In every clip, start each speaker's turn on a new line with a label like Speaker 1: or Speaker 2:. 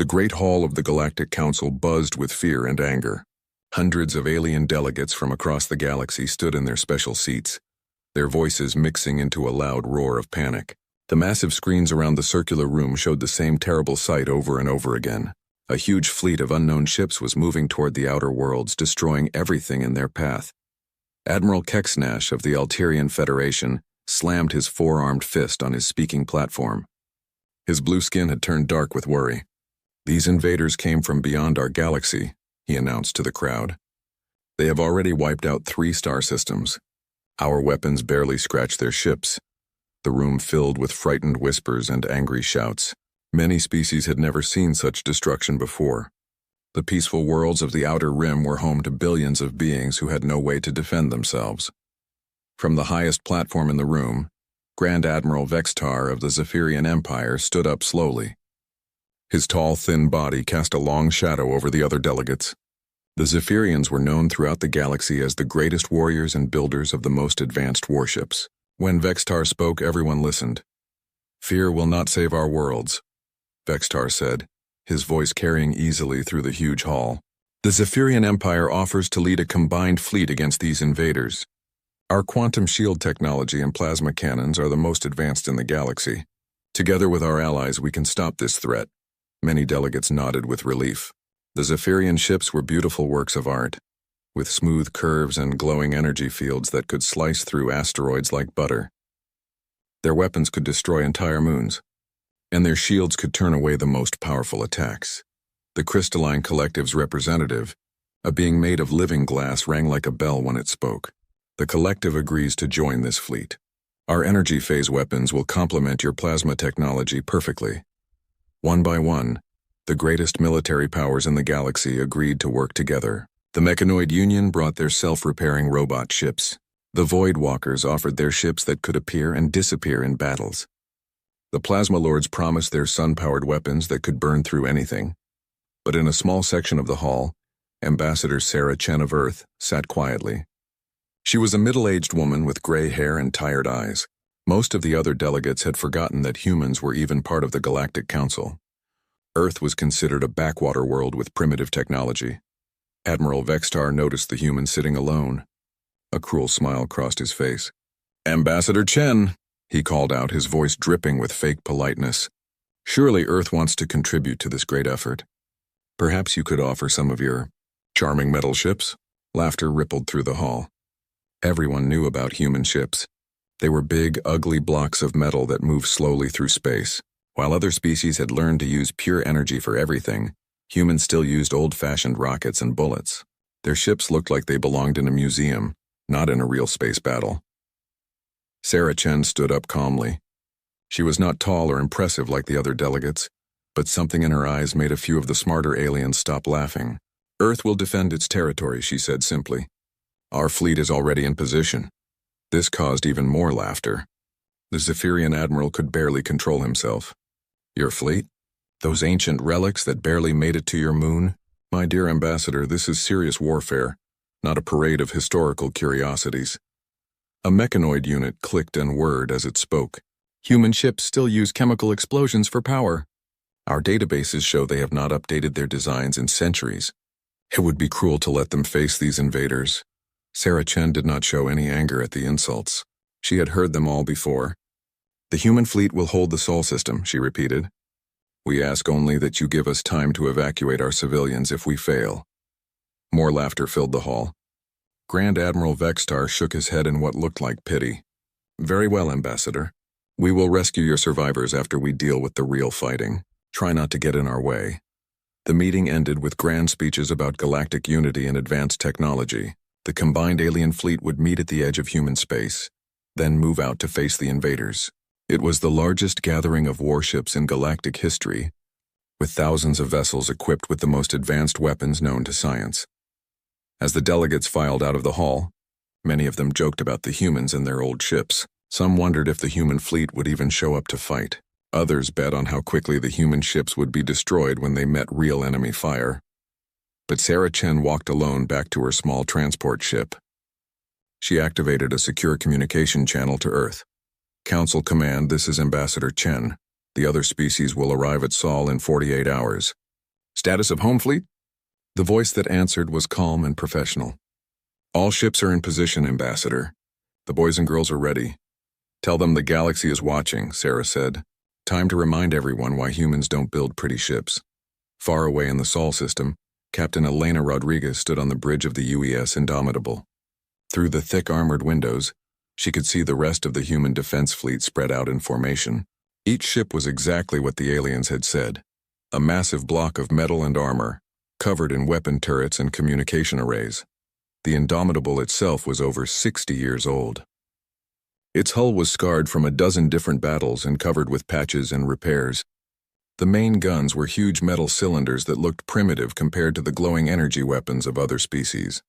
Speaker 1: The Great Hall of the Galactic Council buzzed with fear and anger. Hundreds of alien delegates from across the galaxy stood in their special seats, their voices mixing into a loud roar of panic. The massive screens around the circular room showed the same terrible sight over and over again. A huge fleet of unknown ships was moving toward the outer worlds, destroying everything in their path. Admiral Kexnash of the Alterian Federation slammed his four-armed fist on his speaking platform. His blue skin had turned dark with worry. "These invaders came from beyond our galaxy," he announced to the crowd. "They have already wiped out 3 star systems. Our weapons barely scratched their ships." The room filled with frightened whispers and angry shouts. Many species had never seen such destruction before. The peaceful worlds of the Outer Rim were home to billions of beings who had no way to defend themselves. From the highest platform in the room, Grand Admiral Vextar of the Zephyrian Empire stood up slowly. His tall, thin body cast a long shadow over the other delegates. The Zephyrians were known throughout the galaxy as the greatest warriors and builders of the most advanced warships. When Vextar spoke, everyone listened. "Fear will not save our worlds," Vextar said, his voice carrying easily through the huge hall. "The Zephyrian Empire offers to lead a combined fleet against these invaders. Our quantum shield technology and plasma cannons are the most advanced in the galaxy. Together with our allies, we can stop this threat." Many delegates nodded with relief. The Zephyrian ships were beautiful works of art, with smooth curves and glowing energy fields that could slice through asteroids like butter. Their weapons could destroy entire moons, and their shields could turn away the most powerful attacks. The Crystalline Collective's representative, a being made of living glass, rang like a bell when it spoke. "The Collective agrees to join this fleet. Our energy phase weapons will complement your plasma technology perfectly." One by one, the greatest military powers in the galaxy agreed to work together. The Mechanoid Union brought their self-repairing robot ships. The Void Walkers offered their ships that could appear and disappear in battles. The Plasma Lords promised their sun-powered weapons that could burn through anything. But in a small section of the hall, Ambassador Sarah Chen of Earth sat quietly. She was a middle-aged woman with gray hair and tired eyes. Most of the other delegates had forgotten that humans were even part of the Galactic Council. Earth was considered a backwater world with primitive technology. Admiral Vextar noticed the human sitting alone. A cruel smile crossed his face. "Ambassador Chen," he called out, his voice dripping with fake politeness. "Surely Earth wants to contribute to this great effort. Perhaps you could offer some of your charming metal ships?" Laughter rippled through the hall. Everyone knew about human ships. They were big, ugly blocks of metal that moved slowly through space. While other species had learned to use pure energy for everything, humans still used old-fashioned rockets and bullets. Their ships looked like they belonged in a museum, not in a real space battle. Sarah Chen stood up calmly. She was not tall or impressive like the other delegates, but something in her eyes made a few of the smarter aliens stop laughing. "Earth will defend its territory," she said simply. "Our fleet is already in position." This caused even more laughter. The Zephyrian admiral could barely control himself. "Your fleet? Those ancient relics that barely made it to your moon? My dear ambassador, this is serious warfare, not a parade of historical curiosities." A mechanoid unit clicked and whirred as it spoke. "Human ships still use chemical explosions for power. Our databases show they have not updated their designs in centuries. It would be cruel to let them face these invaders." Sarah Chen did not show any anger at the insults. She had heard them all before. "The human fleet will hold the Sol system," she repeated. "We ask only that you give us time to evacuate our civilians if we fail." More laughter filled the hall. Grand Admiral Vextar shook his head in what looked like pity. "Very well, Ambassador. We will rescue your survivors after we deal with the real fighting. Try not to get in our way." The meeting ended with grand speeches about galactic unity and advanced technology. The combined alien fleet would meet at the edge of human space, then move out to face the invaders. It was the largest gathering of warships in galactic history, with thousands of vessels equipped with the most advanced weapons known to science. As the delegates filed out of the hall, many of them joked about the humans and their old ships. Some wondered if the human fleet would even show up to fight. Others bet on how quickly the human ships would be destroyed when they met real enemy fire. But Sarah Chen walked alone back to her small transport ship. She activated a secure communication channel to Earth. "Council Command, this is Ambassador Chen. The other species will arrive at Sol in 48 hours. Status of home fleet? The voice that answered was calm and professional. All ships are in position, Ambassador. The boys and girls are ready. Tell them the galaxy is watching, Sarah said. Time to remind everyone why humans don't build pretty ships. Far away in the Sol system, Captain Elena Rodriguez stood on the bridge of the UES Indomitable. Through the thick armored windows, she could see the rest of the human defense fleet spread out in formation. Each ship was exactly what the aliens had said. A massive block of metal and armor, covered in weapon turrets and communication arrays. The Indomitable itself was over 60 years old. Its hull was scarred from a dozen different battles and covered with patches and repairs. The main guns were huge metal cylinders that looked primitive compared to the glowing energy weapons of other species.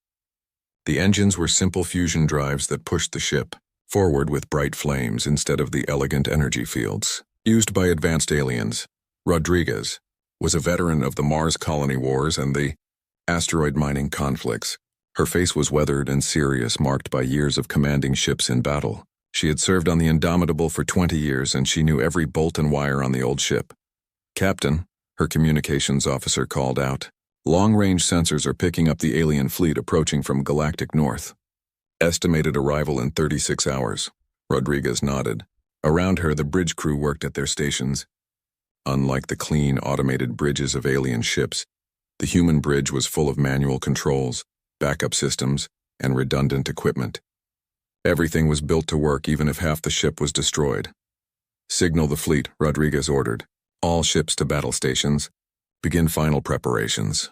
Speaker 1: The engines were simple fusion drives that pushed the ship forward with bright flames instead of the elegant energy fields used by advanced aliens. Rodriguez was a veteran of the Mars colony wars and the asteroid mining conflicts. Her face was weathered and serious, marked by years of commanding ships in battle. She had served on the Indomitable for 20 years and she knew every bolt and wire on the old ship. Captain, her communications officer called out. Long-range sensors are picking up the alien fleet approaching from Galactic North. Estimated arrival in 36 hours. Rodriguez nodded. Around her, the bridge crew worked at their stations. Unlike the clean, automated bridges of alien ships, the human bridge was full of manual controls, backup systems, and redundant equipment. Everything was built to work even if half the ship was destroyed. Signal the fleet, Rodriguez ordered. All ships to battle stations. Begin final preparations.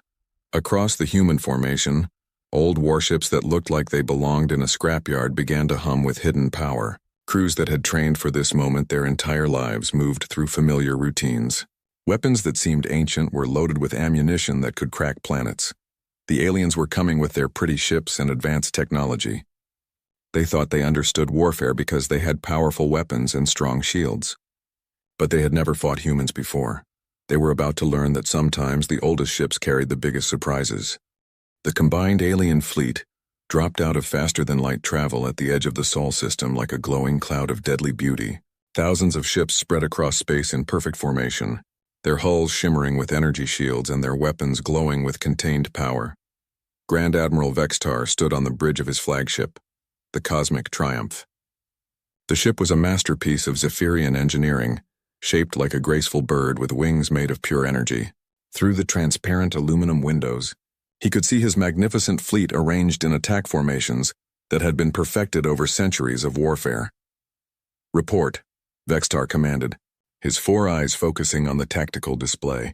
Speaker 1: Across the human formation, old warships that looked like they belonged in a scrapyard began to hum with hidden power. Crews that had trained for this moment their entire lives moved through familiar routines. Weapons that seemed ancient were loaded with ammunition that could crack planets. The aliens were coming with their pretty ships and advanced technology. They thought they understood warfare because they had powerful weapons and strong shields. But they had never fought humans before. They were about to learn that sometimes the oldest ships carried the biggest surprises. The combined alien fleet dropped out of faster-than-light travel at the edge of the Sol system like a glowing cloud of deadly beauty. Thousands of ships spread across space in perfect formation, their hulls shimmering with energy shields and their weapons glowing with contained power. Grand Admiral Vextar stood on the bridge of his flagship, the Cosmic Triumph. The ship was a masterpiece of Zephyrian engineering, shaped like a graceful bird with wings made of pure energy. Through the transparent aluminum windows, he could see his magnificent fleet arranged in attack formations that had been perfected over centuries of warfare. Report, Vextar commanded, his 4 eyes focusing on the tactical display.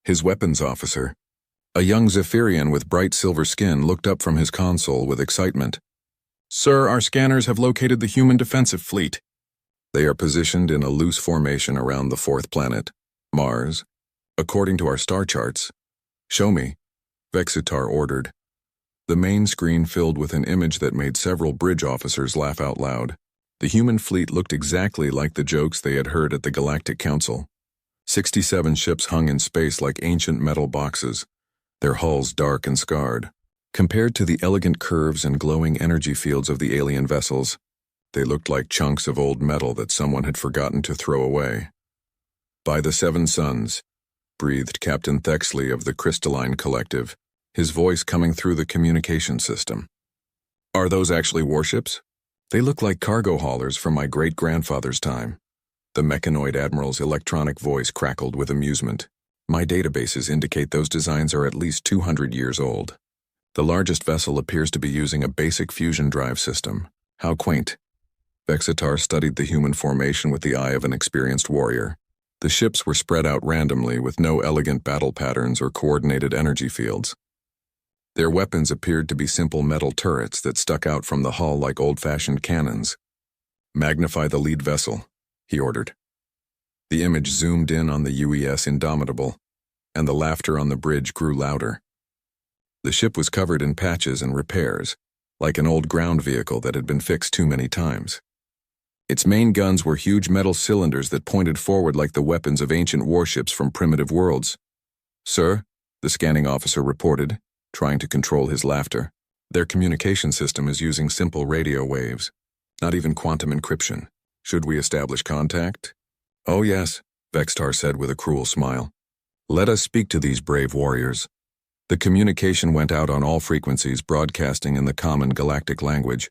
Speaker 1: His weapons officer, a young Zephyrian with bright silver skin, looked up from his console with excitement. Sir, our scanners have located the human defensive fleet. They are positioned in a loose formation around the 4th planet, Mars, according to our star charts. Show me, Vextar ordered. The main screen filled with an image that made several bridge officers laugh out loud. The human fleet looked exactly like the jokes they had heard at the Galactic Council. 67 ships hung in space like ancient metal boxes, their hulls dark and scarred. Compared to the elegant curves and glowing energy fields of the alien vessels, they looked like chunks of old metal that someone had forgotten to throw away. By the 7 suns, breathed Captain Thexley of the Crystalline Collective, his voice coming through the communication system. Are those actually warships? They look like cargo haulers from my great-grandfather's time. The mechanoid admiral's electronic voice crackled with amusement. My databases indicate those designs are at least 200 years old. The largest vessel appears to be using a basic fusion drive system. How quaint. Vextar studied the human formation with the eye of an experienced warrior. The ships were spread out randomly with no elegant battle patterns or coordinated energy fields. Their weapons appeared to be simple metal turrets that stuck out from the hull like old-fashioned cannons. Magnify the lead vessel, he ordered. The image zoomed in on the UES Indomitable, and the laughter on the bridge grew louder. The ship was covered in patches and repairs, like an old ground vehicle that had been fixed too many times. Its main guns were huge metal cylinders that pointed forward like the weapons of ancient warships from primitive worlds. Sir, the scanning officer reported, trying to control his laughter. Their communication system is using simple radio waves, not even quantum encryption. Should we establish contact? Oh yes, Vextar said with a cruel smile. Let us speak to these brave warriors. The communication went out on all frequencies, broadcasting in the common galactic language.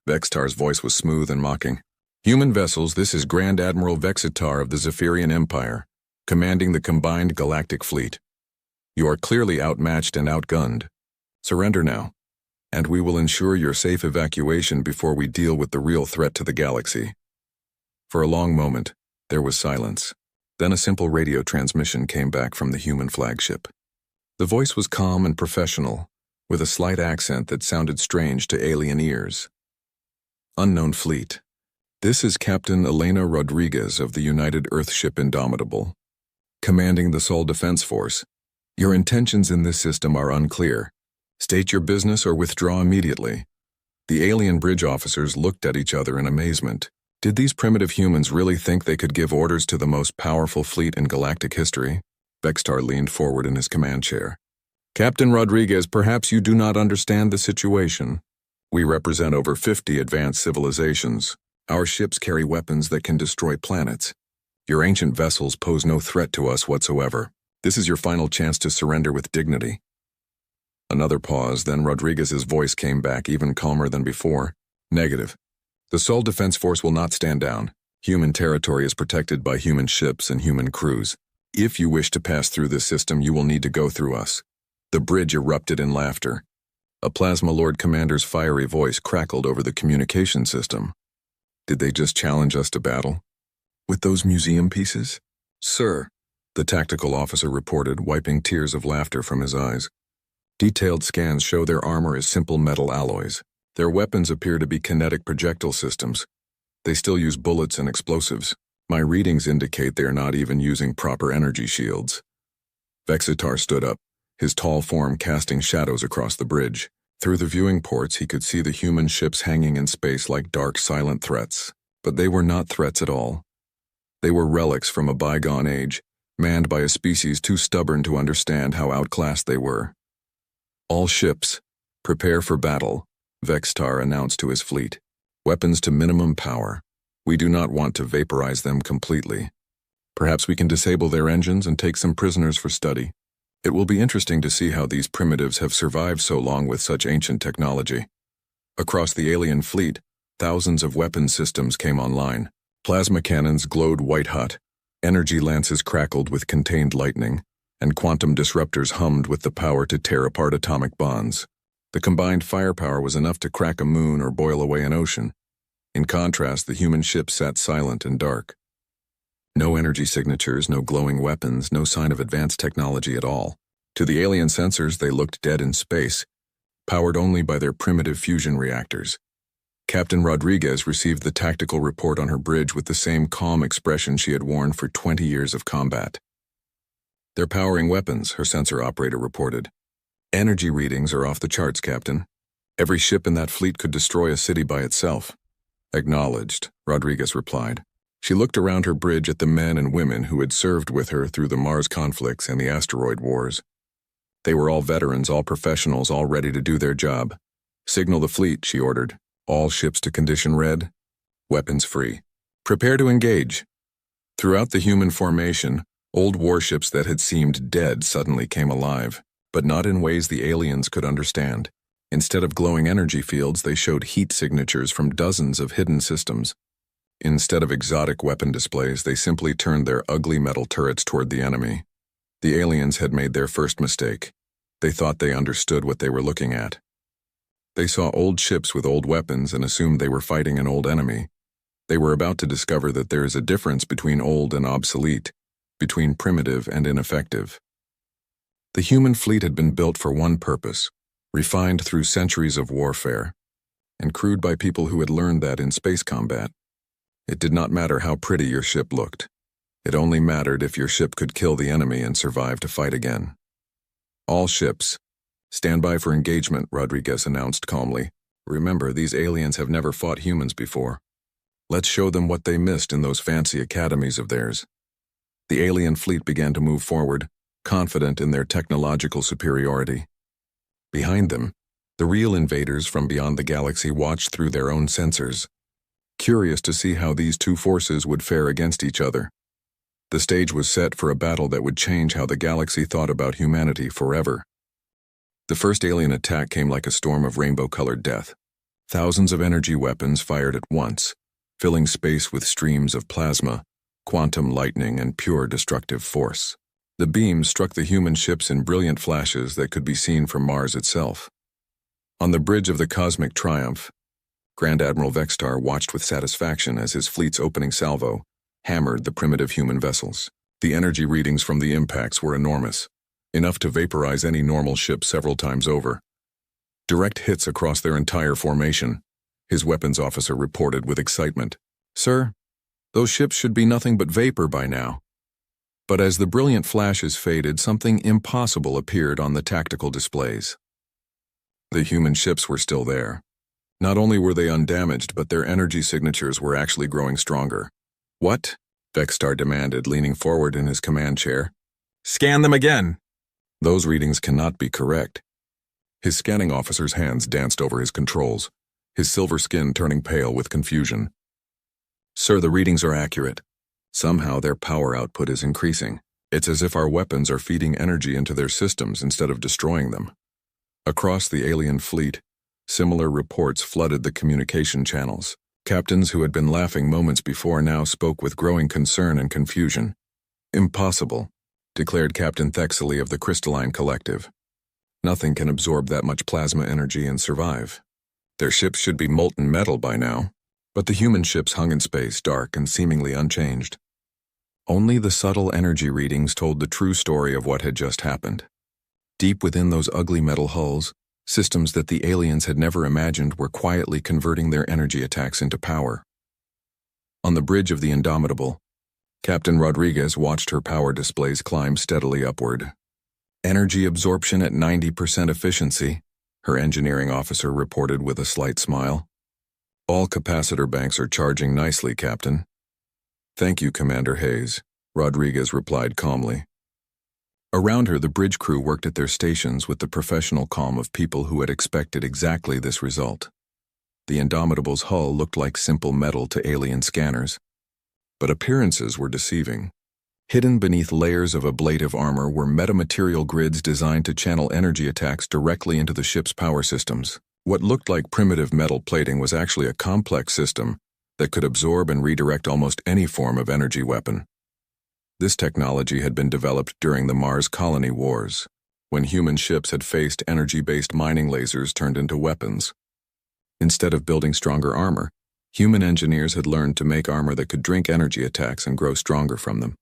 Speaker 1: Vextar's voice was smooth and mocking. Human vessels, this is Grand Admiral Vexitar of the Zephyrian Empire, commanding the combined galactic fleet. You are clearly outmatched and outgunned. Surrender now, and we will ensure your safe evacuation before we deal with the real threat to the galaxy. For a long moment, there was silence. Then a simple radio transmission came back from the human flagship. The voice was calm and professional, with a slight accent that sounded strange to alien ears. Unknown Fleet. This is Captain Elena Rodriguez of the United Earthship Indomitable, commanding the Sol Defense Force. Your intentions in this system are unclear. State your business or withdraw immediately. The alien bridge officers looked at each other in amazement. Did these primitive humans really think they could give orders to the most powerful fleet in galactic history? Vextar leaned forward in his command chair. Captain Rodriguez, perhaps you do not understand the situation. We represent over 50 advanced civilizations. Our ships carry weapons that can destroy planets. Your ancient vessels pose no threat to us whatsoever. This is your final chance to surrender with dignity. Another pause, then Rodriguez's voice came back, even calmer than before. Negative. The Sol Defense Force will not stand down. Human territory is protected by human ships and human crews. If you wish to pass through this system, you will need to go through us. The bridge erupted in laughter. A Plasma Lord Commander's fiery voice crackled over the communication system. Did they just challenge us to battle? With those museum pieces? Sir, the tactical officer reported, wiping tears of laughter from his eyes. Detailed scans show their armor is simple metal alloys. Their weapons appear to be kinetic projectile systems. They still use bullets and explosives. My readings indicate they are not even using proper energy shields. Vexitar stood up, his tall form casting shadows across the bridge. Through the viewing ports, he could see the human ships hanging in space like dark, silent threats. But they were not threats at all. They were relics from a bygone age, manned by a species too stubborn to understand how outclassed they were. All ships, prepare for battle, Vextar announced to his fleet. Weapons to minimum power. We do not want to vaporize them completely. Perhaps we can disable their engines and take some prisoners for study. It will be interesting to see how these primitives have survived so long with such ancient technology. Across the alien fleet, thousands of weapon systems came online. Plasma cannons glowed white-hot, energy lances crackled with contained lightning, and quantum disruptors hummed with the power to tear apart atomic bonds. The combined firepower was enough to crack a moon or boil away an ocean. In contrast, the human ship sat silent and dark. No energy signatures, no glowing weapons, no sign of advanced technology at all. To the alien sensors, they looked dead in space, powered only by their primitive fusion reactors. Captain Rodriguez received the tactical report on her bridge with the same calm expression she had worn for 20 years of combat. They're powering weapons, her sensor operator reported. Energy readings are off the charts, Captain. Every ship in that fleet could destroy a city by itself. Acknowledged, Rodriguez replied. She looked around her bridge at the men and women who had served with her through the Mars conflicts and the asteroid wars. They were all veterans, all professionals, all ready to do their job. Signal the fleet, she ordered. All ships to condition red. Weapons free. Prepare to engage. Throughout the human formation, old warships that had seemed dead suddenly came alive, but not in ways the aliens could understand. Instead of glowing energy fields, they showed heat signatures from dozens of hidden systems. Instead of exotic weapon displays, they simply turned their ugly metal turrets toward the enemy. The aliens had made their first mistake. They thought they understood what they were looking at. They saw old ships with old weapons and assumed they were fighting an old enemy. They were about to discover that there is a difference between old and obsolete, between primitive and ineffective. The human fleet had been built for one purpose, refined through centuries of warfare, and crewed by people who had learned that in space combat. It did not matter how pretty your ship looked. It only mattered if your ship could kill the enemy and survive to fight again. All ships, stand by for engagement, Rodriguez announced calmly. Remember, these aliens have never fought humans before. Let's show them what they missed in those fancy academies of theirs. The alien fleet began to move forward, confident in their technological superiority. Behind them, the real invaders from beyond the galaxy watched through their own sensors, curious to see how these two forces would fare against each other. The stage was set for a battle that would change how the galaxy thought about humanity forever. The first alien attack came like a storm of rainbow-colored death. Thousands of energy weapons fired at once, filling space with streams of plasma, quantum lightning, and pure destructive force. The beams struck the human ships in brilliant flashes that could be seen from Mars itself. On the bridge of the Cosmic Triumph, Grand Admiral Vextar watched with satisfaction as his fleet's opening salvo hammered the primitive human vessels. The energy readings from the impacts were enormous, enough to vaporize any normal ship several times over. Direct hits across their entire formation, his weapons officer reported with excitement. "Sir, those ships should be nothing but vapor by now." But as the brilliant flashes faded, something impossible appeared on the tactical displays. The human ships were still there. Not only were they undamaged, but their energy signatures were actually growing stronger. "What?" Vextar demanded, leaning forward in his command chair. "Scan them again!" "Those readings cannot be correct." His scanning officer's hands danced over his controls, his silver skin turning pale with confusion. "Sir, the readings are accurate. Somehow their power output is increasing. It's as if our weapons are feeding energy into their systems instead of destroying them." Across the alien fleet, similar reports flooded the communication channels. Captains who had been laughing moments before now spoke with growing concern and confusion. "Impossible," declared Captain Thexley of the Crystalline Collective. "Nothing can absorb that much plasma energy and survive. Their ships should be molten metal by now." But the human ships hung in space, dark and seemingly unchanged. Only the subtle energy readings told the true story of what had just happened. Deep within those ugly metal hulls, systems that the aliens had never imagined were quietly converting their energy attacks into power. On the bridge of the Indomitable, Captain Rodriguez watched her power displays climb steadily upward. "Energy absorption at 90% efficiency," her engineering officer reported with a slight smile. "All capacitor banks are charging nicely, Captain." "Thank you, Commander Hayes," Rodriguez replied calmly. Around her, the bridge crew worked at their stations with the professional calm of people who had expected exactly this result. The Indomitable's hull looked like simple metal to alien scanners, but appearances were deceiving. Hidden beneath layers of ablative armor were metamaterial grids designed to channel energy attacks directly into the ship's power systems. What looked like primitive metal plating was actually a complex system that could absorb and redirect almost any form of energy weapon. This technology had been developed during the Mars colony wars, when human ships had faced energy-based mining lasers turned into weapons. Instead of building stronger armor, human engineers had learned to make armor that could drink energy attacks and grow stronger from them.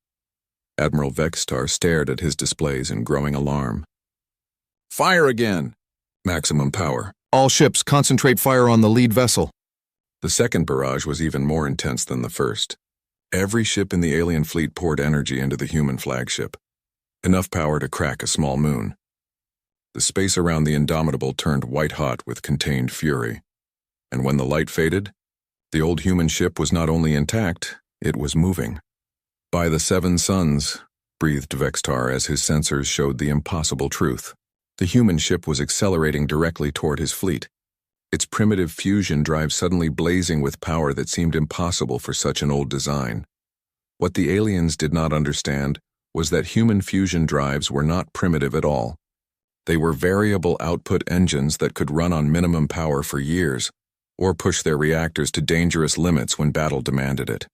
Speaker 1: Admiral Vextar stared at his displays in growing alarm. "Fire again!" "Maximum power. All ships concentrate fire on the lead vessel." The second barrage was even more intense than the first. Every ship in the alien fleet poured energy into the human flagship, enough power to crack a small moon. The space around the Indomitable turned white-hot with contained fury. And when the light faded, the old human ship was not only intact, it was moving. "By the seven suns," breathed Vextar as his sensors showed the impossible truth. The human ship was accelerating directly toward his fleet, its primitive fusion drive suddenly blazing with power that seemed impossible for such an old design. What the aliens did not understand was that human fusion drives were not primitive at all. They were variable output engines that could run on minimum power for years, or push their reactors to dangerous limits when battle demanded it.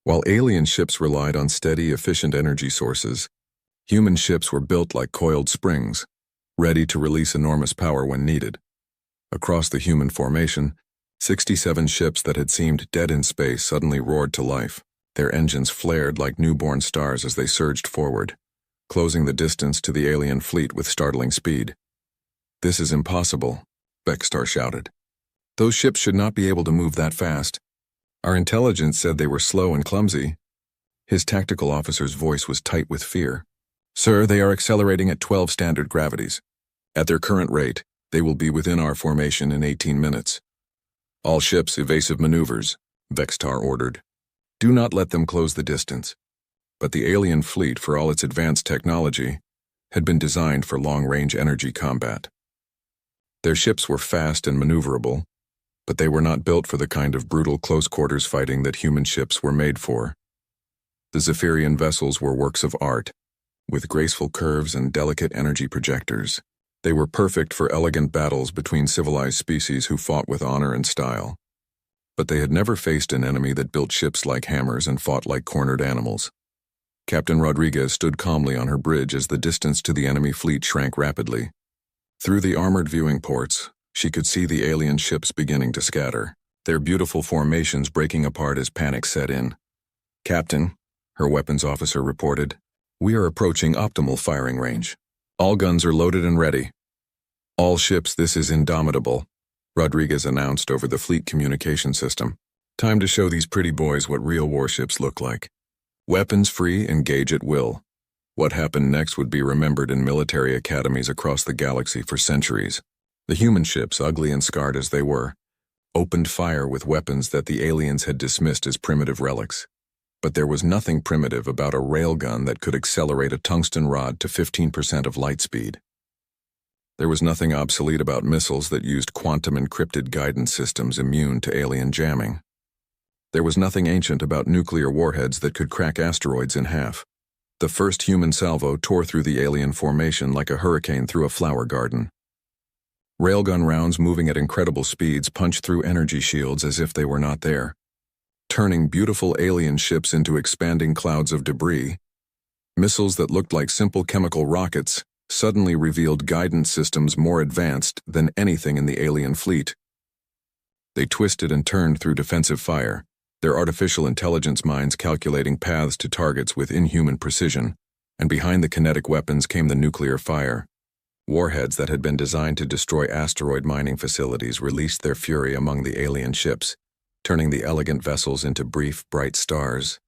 Speaker 1: While alien ships relied on steady, efficient energy sources, human ships were built like coiled springs, ready to release enormous power when needed. Across the human formation, 67 ships that had seemed dead in space suddenly roared to life. Their engines flared like newborn stars as they surged forward, closing the distance to the alien fleet with startling speed. "This is impossible," Vextar shouted. "Those ships should not be able to move that fast. Our intelligence said they were slow and clumsy." His tactical officer's voice was tight with fear. "Sir, they are accelerating at 12 standard gravities. At their current rate, they will be within our formation in 18 minutes. All ships evasive maneuvers," Vextar ordered. "Do not let them close the distance." But the alien fleet, for all its advanced technology, had been designed for long-range energy combat. Their ships were fast and maneuverable, but they were not built for the kind of brutal close-quarters fighting that human ships were made for. The Zephyrian vessels were works of art, with graceful curves and delicate energy projectors. They were perfect for elegant battles between civilized species who fought with honor and style. But they had never faced an enemy that built ships like hammers and fought like cornered animals. Captain Rodriguez stood calmly on her bridge as the distance to the enemy fleet shrank rapidly. Through the armored viewing ports, she could see the alien ships beginning to scatter, their beautiful formations breaking apart as panic set in. "Captain," her weapons officer reported, "we are approaching optimal firing range. All guns are loaded and ready." "All ships, this is Indomitable," Rodriguez announced over the fleet communication system. "Time to show these pretty boys what real warships look like. Weapons free, engage at will." What happened next would be remembered in military academies across the galaxy for centuries. The human ships, ugly and scarred as they were, opened fire with weapons that the aliens had dismissed as primitive relics. But there was nothing primitive about a railgun that could accelerate a tungsten rod to 15% of light speed. There was nothing obsolete about missiles that used quantum-encrypted guidance systems immune to alien jamming. There was nothing ancient about nuclear warheads that could crack asteroids in half. The first human salvo tore through the alien formation like a hurricane through a flower garden. Railgun rounds moving at incredible speeds punched through energy shields as if they were not there, turning beautiful alien ships into expanding clouds of debris. Missiles that looked like simple chemical rockets suddenly revealed guidance systems more advanced than anything in the alien fleet. They twisted and turned through defensive fire, their artificial intelligence minds calculating paths to targets with inhuman precision, and behind the kinetic weapons came the nuclear fire. Warheads that had been designed to destroy asteroid mining facilities released their fury among the alien ships, turning the elegant vessels into brief, bright stars.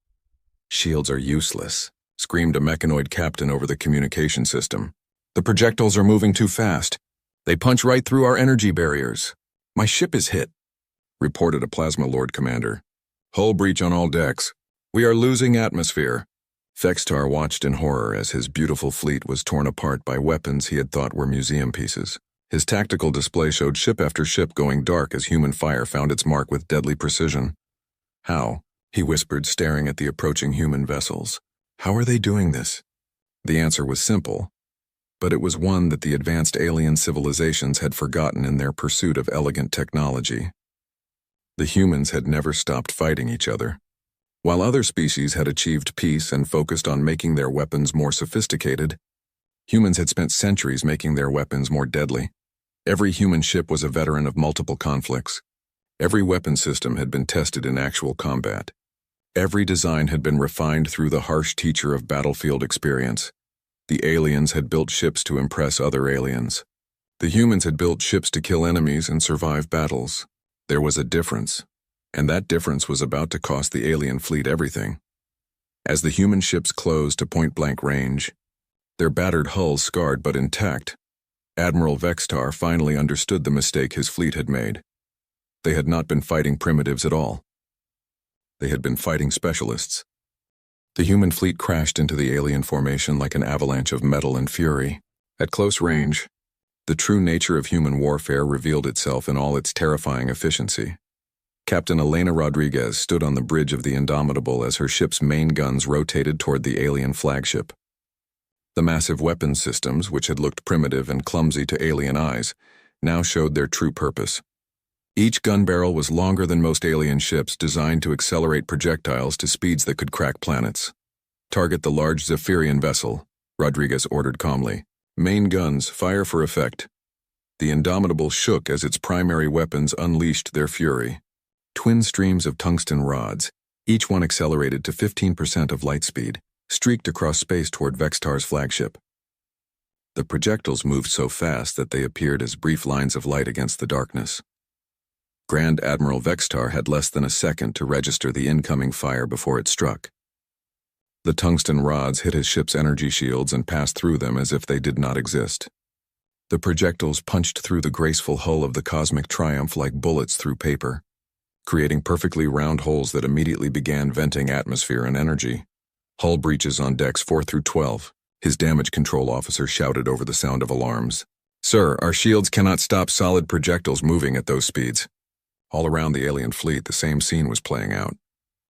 Speaker 1: "Shields are useless," screamed a mechanoid captain over the communication system. "The projectiles are moving too fast. They punch right through our energy barriers. My ship is hit," reported a Plasma Lord commander. "Hull breach on all decks. We are losing atmosphere." Vextar watched in horror as his beautiful fleet was torn apart by weapons he had thought were museum pieces. His tactical display showed ship after ship going dark as human fire found its mark with deadly precision. "How?" he whispered, staring at the approaching human vessels. "How are they doing this?" The answer was simple, but it was one that the advanced alien civilizations had forgotten in their pursuit of elegant technology. The humans had never stopped fighting each other. While other species had achieved peace and focused on making their weapons more sophisticated, humans had spent centuries making their weapons more deadly. Every human ship was a veteran of multiple conflicts. Every weapon system had been tested in actual combat. Every design had been refined through the harsh teacher of battlefield experience. The aliens had built ships to impress other aliens. The humans had built ships to kill enemies and survive battles. There was a difference, and that difference was about to cost the alien fleet everything. As the human ships closed to point-blank range, their battered hulls scarred but intact, Admiral Vextar finally understood the mistake his fleet had made. They had not been fighting primitives at all. They had been fighting specialists. The human fleet crashed into the alien formation like an avalanche of metal and fury. At close range, the true nature of human warfare revealed itself in all its terrifying efficiency. Captain Elena Rodriguez stood on the bridge of the Indomitable as her ship's main guns rotated toward the alien flagship. The massive weapons systems, which had looked primitive and clumsy to alien eyes, now showed their true purpose. Each gun barrel was longer than most alien ships, designed to accelerate projectiles to speeds that could crack planets. "Target the large Zephyrian vessel," Rodriguez ordered calmly. "Main guns, fire for effect." The Indomitable shook as its primary weapons unleashed their fury. Twin streams of tungsten rods, each one accelerated to 15% of light speed, streaked across space toward Vextar's flagship. The projectiles moved so fast that they appeared as brief lines of light against the darkness. Grand Admiral Vextar had less than a second to register the incoming fire before it struck. The tungsten rods hit his ship's energy shields and passed through them as if they did not exist. The projectiles punched through the graceful hull of the Cosmic Triumph like bullets through paper, creating perfectly round holes that immediately began venting atmosphere and energy. "Hull breaches on decks 4 through 12, his damage control officer shouted over the sound of alarms. "Sir, our shields cannot stop solid projectiles moving at those speeds." All around the alien fleet, the same scene was playing out.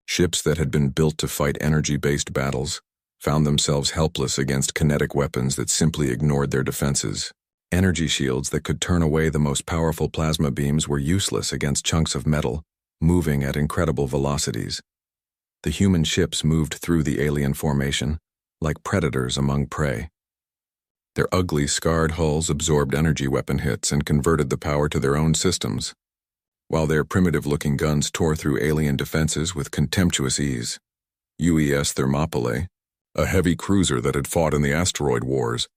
Speaker 1: Ships that had been built to fight energy-based battles found themselves helpless against kinetic weapons that simply ignored their defenses. Energy shields that could turn away the most powerful plasma beams were useless against chunks of metal, moving at incredible velocities. The human ships moved through the alien formation like predators among prey. Their ugly, scarred hulls absorbed energy weapon hits and converted the power to their own systems, while their primitive-looking guns tore through alien defenses with contemptuous ease. UES Thermopylae, a heavy cruiser that had fought in the asteroid wars,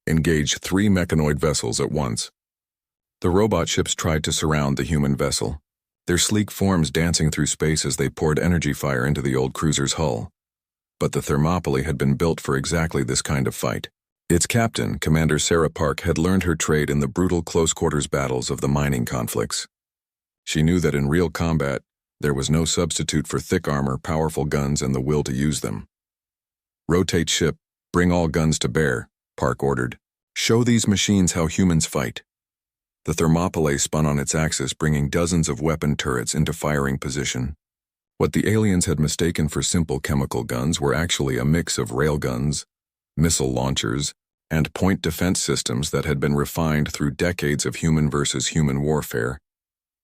Speaker 1: engaged 3 mechanoid vessels at once. The robot ships tried to surround the human vessel, their sleek forms dancing through space as they poured energy fire into the old cruiser's hull. But the Thermopylae had been built for exactly this kind of fight. Its captain, Commander Sarah Park, had learned her trade in the brutal close-quarters battles of the mining conflicts. She knew that in real combat, there was no substitute for thick armor, powerful guns, and the will to use them. "Rotate ship, bring all guns to bear," Park ordered. "Show these machines how humans fight." The Thermopylae spun on its axis, bringing dozens of weapon turrets into firing position. What the aliens had mistaken for simple chemical guns were actually a mix of railguns, missile launchers, and point defense systems that had been refined through decades of human versus human warfare.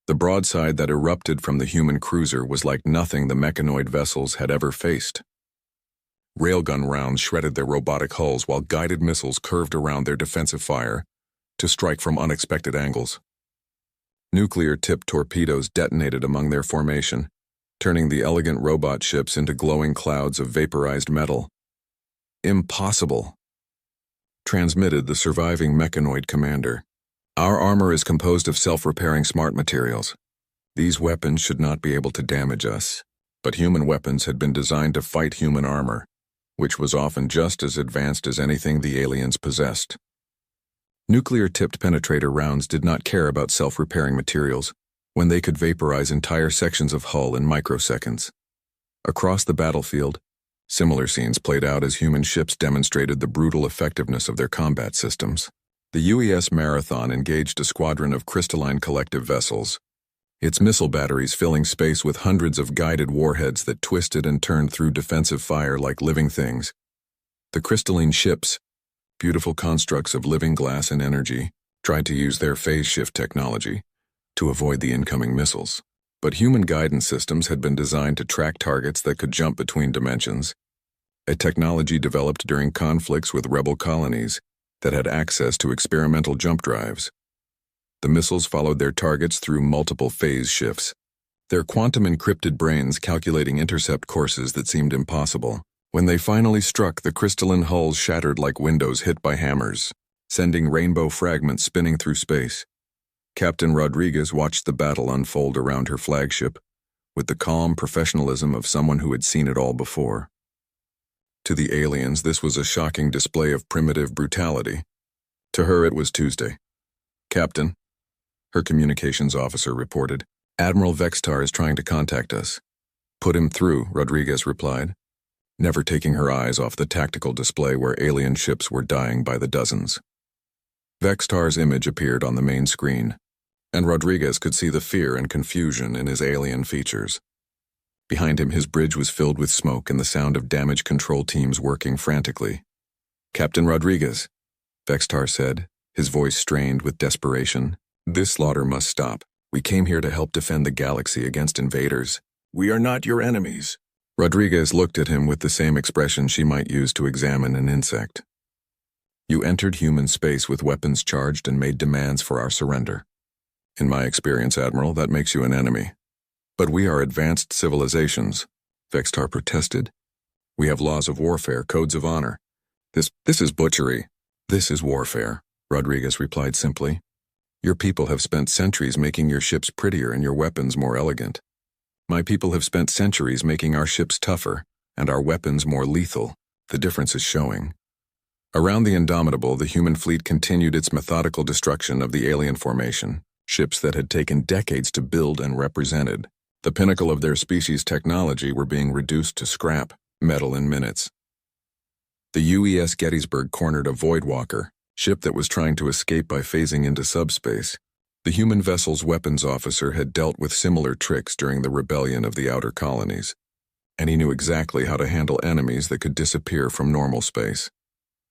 Speaker 1: The broadside that erupted from the human cruiser was like nothing the mechanoid vessels had ever faced. Railgun rounds shredded their robotic hulls while guided missiles curved around their defensive fire to strike from unexpected angles. Nuclear-tipped torpedoes detonated among their formation, turning the elegant robot ships into glowing clouds of vaporized metal. "Impossible," transmitted the surviving mechanoid commander. "Our armor is composed of self-repairing smart materials. These weapons should not be able to damage us." But human weapons had been designed to fight human armor, which was often just as advanced as anything the aliens possessed. Nuclear-tipped penetrator rounds did not care about self-repairing materials when they could vaporize entire sections of hull in microseconds. Across the battlefield, similar scenes played out as human ships demonstrated the brutal effectiveness of their combat systems. The UES Marathon engaged a squadron of crystalline collective vessels, its missile batteries filling space with hundreds of guided warheads that twisted and turned through defensive fire like living things. The crystalline ships, beautiful constructs of living glass and energy, tried to use their phase shift technology to avoid the incoming missiles. But human guidance systems had been designed to track targets that could jump between dimensions, a technology developed during conflicts with rebel colonies that had access to experimental jump drives. The missiles followed their targets through multiple phase shifts, their quantum-encrypted brains calculating intercept courses that seemed impossible. When they finally struck, the crystalline hulls shattered like windows hit by hammers, sending rainbow fragments spinning through space. Captain Rodriguez watched the battle unfold around her flagship with the calm professionalism of someone who had seen it all before. To the aliens, this was a shocking display of primitive brutality. To her, it was Tuesday. "Captain," her communications officer reported, "Admiral Vextar is trying to contact us." "Put him through," Rodriguez replied, never taking her eyes off the tactical display where alien ships were dying by the dozens. Vextar's image appeared on the main screen, and Rodriguez could see the fear and confusion in his alien features. Behind him, his bridge was filled with smoke and the sound of damage control teams working frantically. "Captain Rodriguez," Vextar said, his voice strained with desperation, "this slaughter must stop. We came here to help defend the galaxy against invaders." "We are not your enemies." Rodriguez looked at him with the same expression she might use to examine an insect. "You entered human space with weapons charged and made demands for our surrender. In my experience, Admiral, that makes you an enemy." "But we are advanced civilizations," Vextar protested. "We have laws of warfare, codes of honor. This is butchery." "This is warfare," Rodriguez replied simply. "Your people have spent centuries making your ships prettier and your weapons more elegant. My people have spent centuries making our ships tougher and our weapons more lethal. The difference is showing." Around the Indomitable, the human fleet continued its methodical destruction of the alien formation, ships that had taken decades to build and represented. The pinnacle of their species' technology were being reduced to scrap metal in minutes. The UES Gettysburg cornered a Voidwalker, ship that was trying to escape by phasing into subspace. The human vessel's weapons officer had dealt with similar tricks during the rebellion of the outer colonies. and he knew exactly how to handle enemies that could disappear from normal space.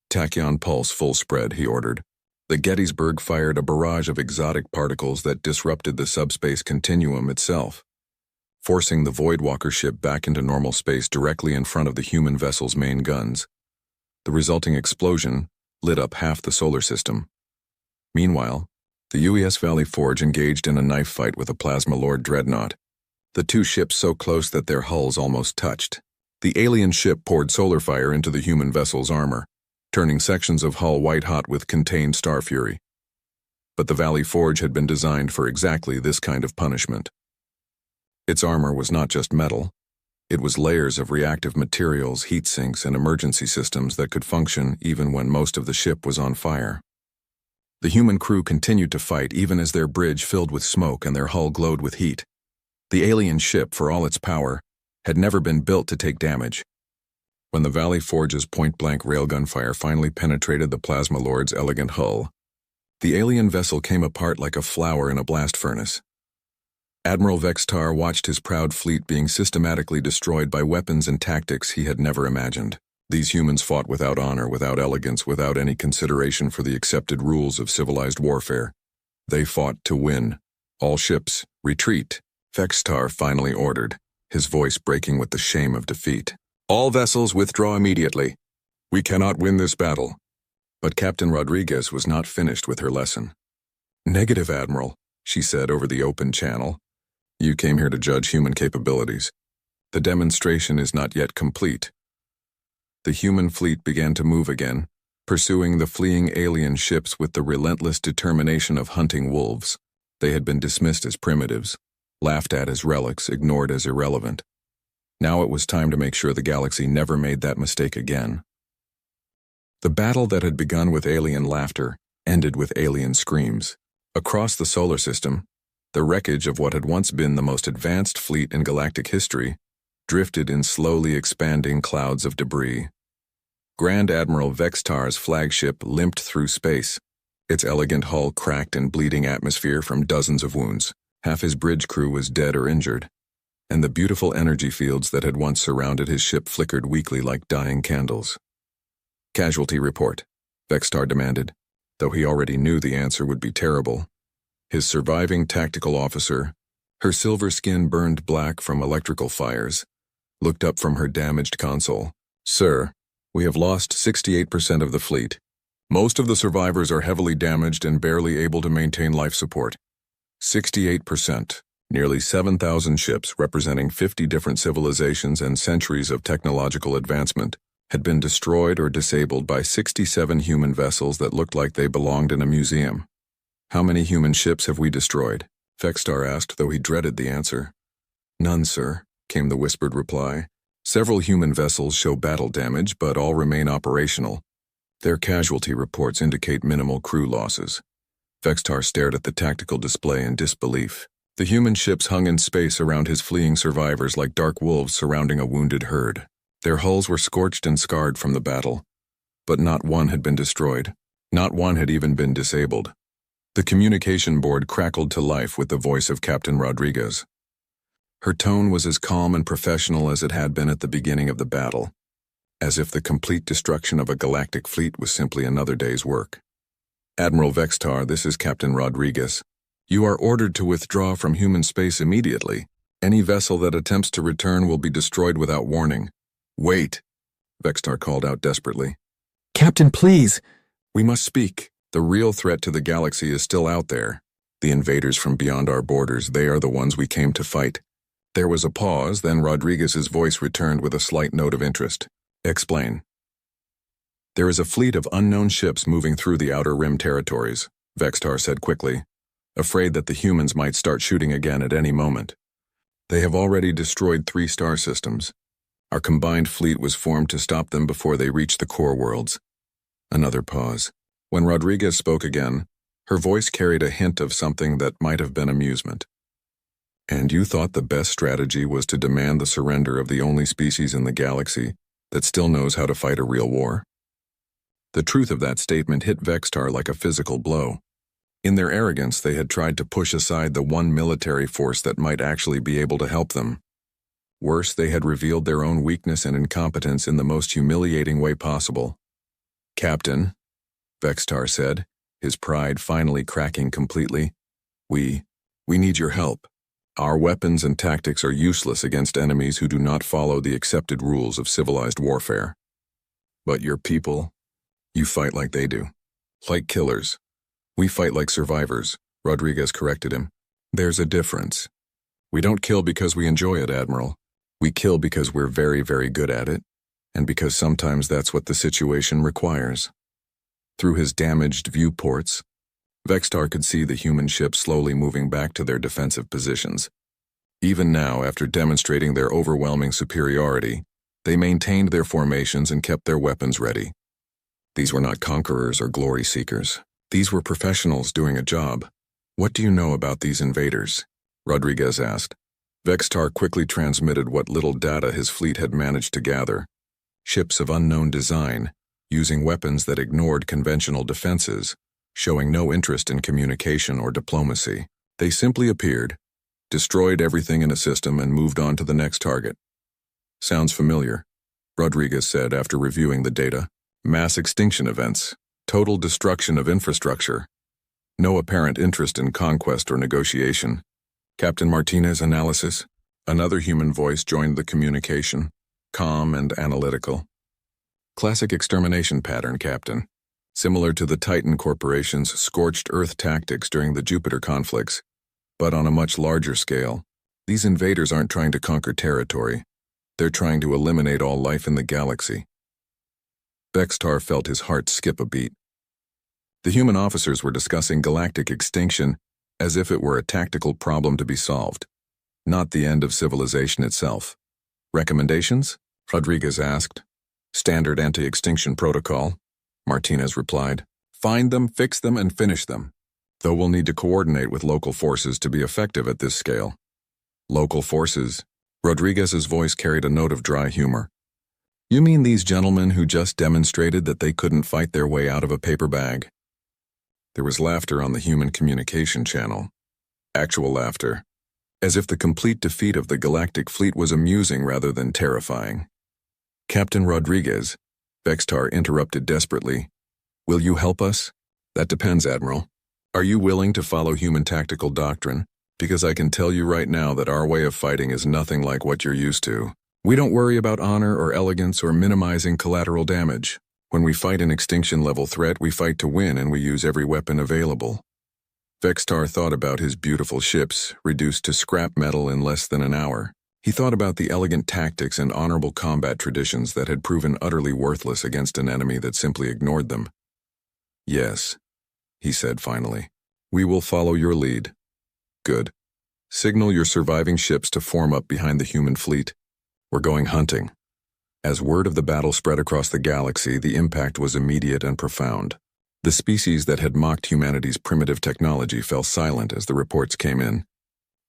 Speaker 1: Tachyon pulse full spread, he ordered. The Gettysburg fired a barrage of exotic particles that disrupted the subspace continuum itself, forcing the Voidwalker ship back into normal space directly in front of the human vessel's main guns. The resulting explosion lit up half the solar system. Meanwhile, the UES Valley Forge engaged in a knife fight with a Plasma Lord dreadnought, the two ships so close that their hulls almost touched. The alien ship poured solar fire into the human vessel's armor, turning sections of hull white-hot with contained star fury. But the Valley Forge had been designed for exactly this kind of punishment. Its armor was not just metal. It was layers of reactive materials, heat sinks, and emergency systems that could function even when most of the ship was on fire. The human crew continued to fight even as their bridge filled with smoke and their hull glowed with heat. The alien ship, for all its power, had never been built to take damage. When the Valley Forge's point-blank railgun fire finally penetrated the Plasma Lord's elegant hull, the alien vessel came apart like a flower in a blast furnace. Admiral Vextar watched his proud fleet being systematically destroyed by weapons and tactics he had never imagined. These humans fought without honor, without elegance, without any consideration for the accepted rules of civilized warfare. They fought to win. All ships, retreat, Vextar finally ordered, his voice breaking with the shame of defeat. All vessels withdraw immediately. We cannot win this battle. But Captain Rodriguez was not finished with her lesson. Negative, Admiral, she said over the open channel. You came here to judge human capabilities. The demonstration is not yet complete. The human fleet began to move again, pursuing the fleeing alien ships with the relentless determination of hunting wolves. They had been dismissed as primitives, laughed at as relics, ignored as irrelevant. Now it was time to make sure the galaxy never made that mistake again. The battle that had begun with alien laughter ended with alien screams. Across the solar system, the wreckage of what had once been the most advanced fleet in galactic history drifted in slowly expanding clouds of debris. Grand Admiral Vextar's flagship limped through space, its elegant hull cracked in bleeding atmosphere from dozens of wounds. Half his bridge crew was dead or injured, and the beautiful energy fields that had once surrounded his ship flickered weakly like dying candles. Casualty report, Vextar demanded, though he already knew the answer would be terrible. His surviving tactical officer, her silver skin burned black from electrical fires, looked up from her damaged console. Sir, we have lost 68% of the fleet. Most of the survivors are heavily damaged and barely able to maintain life support. 68%. Nearly 7,000 ships representing 50 different civilizations and centuries of technological advancement had been destroyed or disabled by 67 human vessels that looked like they belonged in a museum. How many human ships have we destroyed? Vextar asked, though he dreaded the answer. None, sir, came the whispered reply. Several human vessels show battle damage, but all remain operational. Their casualty reports indicate minimal crew losses. Vextar stared at the tactical display in disbelief. The human ships hung in space around his fleeing survivors like dark wolves surrounding a wounded herd. Their hulls were scorched and scarred from the battle, but not one had been destroyed. Not one had even been disabled. The communication board crackled to life with the voice of Captain Rodriguez. Her tone was as calm and professional as it had been at the beginning of the battle, as if the complete destruction of a galactic fleet was simply another day's work. Admiral Vextar, this is Captain Rodriguez. You are ordered to withdraw from human space immediately. Any vessel that attempts to return will be destroyed without warning. Wait, Vextar called out desperately.
Speaker 2: Captain, please.
Speaker 1: We must speak. The real threat to the galaxy is still out there. The invaders from beyond our borders, they are the ones we came to fight. There was a pause, then Rodriguez's voice returned with a slight note of interest. Explain. There is a fleet of unknown ships moving through the Outer Rim territories, Vextar said quickly, afraid that the humans might start shooting again at any moment. They have already destroyed 3 star systems. Our combined fleet was formed to stop them before they reached the core worlds. Another pause. When Rodriguez spoke again, her voice carried a hint of something that might have been amusement. And you thought the best strategy was to demand the surrender of the only species in the galaxy that still knows how to fight a real war? The truth of that statement hit Vextar like a physical blow. In their arrogance, they had tried to push aside the one military force that might actually be able to help them. Worse, they had revealed their own weakness and incompetence in the most humiliating way possible. "Captain," Vextar said, his pride finally cracking completely, We need your help. Our weapons and tactics are useless against enemies who do not follow the accepted rules of civilized warfare. But your people, you fight like they do. Like killers. We fight like survivors," Rodriguez corrected him. "There's a difference. We don't kill because we enjoy it, Admiral. We kill because we're very, very good at it, and because sometimes that's what the situation requires." Through his damaged viewports, Vextar could see the human ships slowly moving back to their defensive positions. Even now, after demonstrating their overwhelming superiority, they maintained their formations and kept their weapons ready. These were not conquerors or glory seekers. These were professionals doing a job. "What do you know about these invaders?" Rodriguez asked. Vextar quickly transmitted what little data his fleet had managed to gather. Ships of unknown design, using weapons that ignored conventional defenses, showing no interest in communication or diplomacy. They simply appeared, destroyed everything in a system, and moved on to the next target. "Sounds familiar," Rodriguez said after reviewing the data. "Mass extinction events, total destruction of infrastructure, no apparent interest in conquest or negotiation." Captain Martinez's analysis. Another human voice joined the communication, calm and analytical. "Classic extermination pattern, Captain. Similar to the Titan Corporation's scorched Earth tactics during the Jupiter conflicts, but on a much larger scale. These invaders aren't trying to conquer territory. They're trying to eliminate all life in the galaxy." Vextar felt his heart skip a beat. The human officers were discussing galactic extinction as if it were a tactical problem to be solved, not the end of civilization itself. "Recommendations?" Rodriguez asked. "Standard anti-extinction protocol," Martinez replied. "Find them, fix them, and finish them. Though we'll need to coordinate with local forces to be effective at this scale." "Local forces?" Rodriguez's voice carried a note of dry humor. "You mean these gentlemen who just demonstrated that they couldn't fight their way out of a paper bag?" There was laughter on the human communication channel. Actual laughter. As if the complete defeat of the Galactic fleet was amusing rather than terrifying. "Captain Rodriguez," Vextar interrupted desperately. "Will you help us?" "That depends, Admiral. Are you willing to follow human tactical doctrine? Because I can tell you right now that our way of fighting is nothing like what you're used to. We don't worry about honor or elegance or minimizing collateral damage. When we fight an extinction-level threat, we fight to win, and we use every weapon available." Vextar thought about his beautiful ships, reduced to scrap metal in less than an hour. He thought about the elegant tactics and honorable combat traditions that had proven utterly worthless against an enemy that simply ignored them. "Yes," he said finally. "We will follow your lead." "Good. Signal your surviving ships to form up behind the human fleet. We're going hunting." As word of the battle spread across the galaxy, the impact was immediate and profound. The species that had mocked humanity's primitive technology fell silent as the reports came in.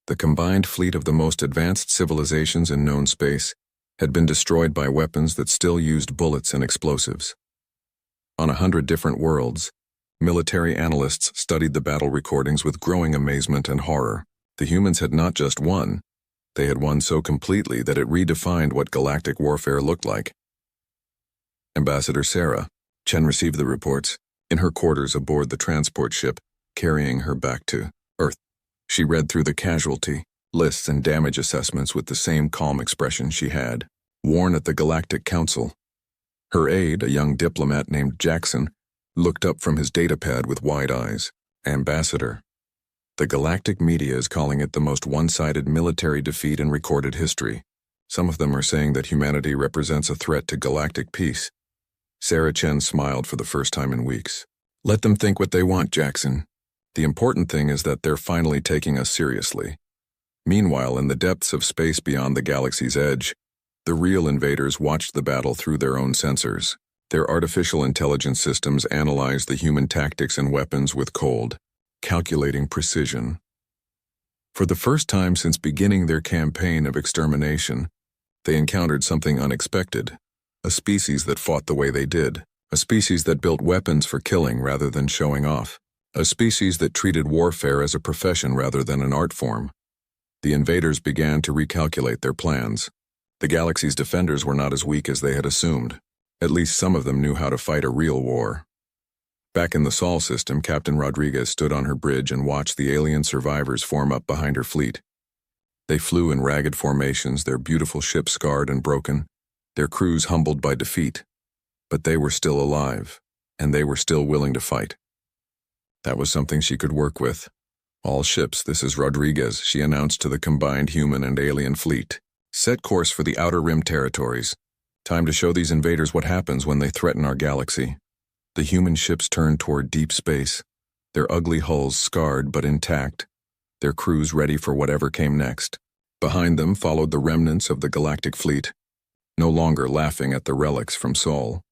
Speaker 1: The combined fleet of the most advanced civilizations in known space had been destroyed by weapons that still used bullets and explosives. On 100 different worlds, military analysts studied the battle recordings with growing amazement and horror. The humans had not just won, they had won so completely that it redefined what galactic warfare looked like. Ambassador Sarah, Chen received the reports, in her quarters aboard the transport ship, carrying her back to Earth. She read through the casualty lists and damage assessments with the same calm expression she had worn at the Galactic Council. Her aide, a young diplomat named Jackson, looked up from his datapad with wide eyes. "Ambassador, the galactic media is calling it the most one-sided military defeat in recorded history. Some of them are saying that humanity represents a threat to galactic peace." Sarah Chen smiled for the first time in weeks. "Let them think what they want, Jackson. The important thing is that they're finally taking us seriously." Meanwhile, in the depths of space beyond the galaxy's edge, the real invaders watched the battle through their own sensors. Their artificial intelligence systems analyzed the human tactics and weapons with cold, calculating precision. For the first time since beginning their campaign of extermination, they encountered something unexpected. A species that fought the way they did. A species that built weapons for killing rather than showing off. A species that treated warfare as a profession rather than an art form. The invaders began to recalculate their plans. The galaxy's defenders were not as weak as they had assumed. At least some of them knew how to fight a real war. Back in the Sol system, Captain Rodriguez stood on her bridge and watched the alien survivors form up behind her fleet. They flew in ragged formations, their beautiful ship scarred and broken, their crews humbled by defeat. But they were still alive, and they were still willing to fight. That was something she could work with. "All ships, this is Rodriguez," she announced to the combined human and alien fleet. "Set course for the Outer Rim territories. Time to show these invaders what happens when they threaten our galaxy." The human ships turned toward deep space, their ugly hulls scarred but intact, their crews ready for whatever came next. Behind them followed the remnants of the Galactic fleet, no longer laughing at the relics from Sol.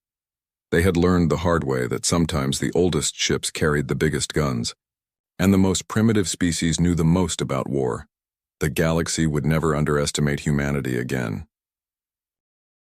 Speaker 1: They had learned the hard way that sometimes the oldest ships carried the biggest guns, and the most primitive species knew the most about war. The galaxy would never underestimate humanity again.